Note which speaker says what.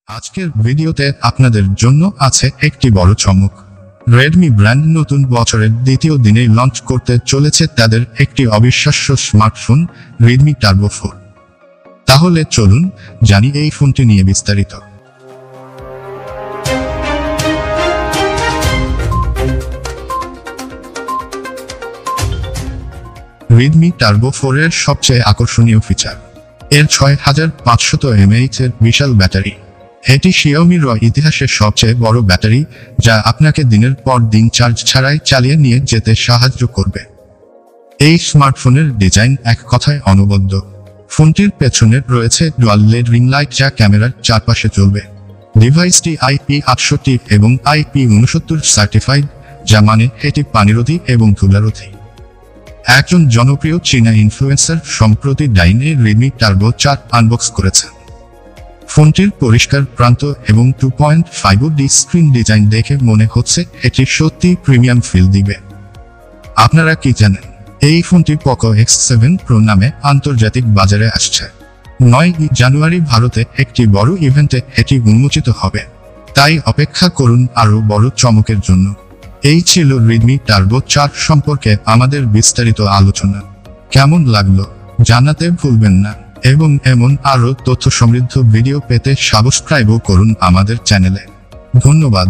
Speaker 1: আজকের ভিডিওতে আপনাদের জন্য আছে একটি বড় চমক। রেডমি ব্র্যান্ড নতুন বছরের দ্বিতীয় দিনেই লঞ্চ করতে চলেছে তাদের একটি অবিশ্বাস্য স্মার্টফোন রেডমি টার্বো 4। তাহলে চলুন জানি এই ফোনটি নিয়ে বিস্তারিত। রেডমি টার্বো 4 এর সবচেয়ে আকর্ষণীয় ফিচার এর 6500 mAh এর বিশাল ব্যাটারি। এটি শিওমির ইতিহাসের সবচেয়ে বড় ব্যাটারি, যা আপনাকে দিনের পর দিন চার্জ ছাড়াই চালিয়ে নিয়ে যেতে সাহায্য করবে। এই স্মার্টফোনের ডিজাইন এক কথায় অনবদ্য। ফোনটির পেছনে রয়েছে ডুয়াল লেড রিং লাইট, যা ক্যামেরার চারপাশে চলবে। ডিভাইসটি IP68 এবং IP69 সার্টিফাইড, যা মানে এটি পানিরোধী এবং ধুলারোধী। একজন জনপ্রিয় চীনা ইনফ্লুয়েন্সার সম্প্রতি ডাইনে রেডমি টার্বো 4 আনবক্স করেছেন। ফোনটির পরিষ্কার প্রান্ত এবং 2.5D স্ক্রিন ডিজাইন দেখে মনে হচ্ছে এটি সত্যি প্রিমিয়াম ফিল দিবে। আপনারা কি জানেন, এই ফোনটি পোকো X7 Pro নামে আন্তর্জাতিক বাজারে আসছে। 9 জানুয়ারি ভারতে একটি বড় ইভেন্টে এটি উন্মোচিত হবে, তাই অপেক্ষা করুন আরও বড় চমকের জন্য। এই ছিল রেডমি টার্বো 4 সম্পর্কে আমাদের বিস্তারিত আলোচনা। কেমন লাগলো জানাতে ভুলবেন না, এবং এমন আরও তথ্য সমৃদ্ধ ভিডিও পেতে সাবস্ক্রাইবও করুন আমাদের চ্যানেলে। ধন্যবাদ।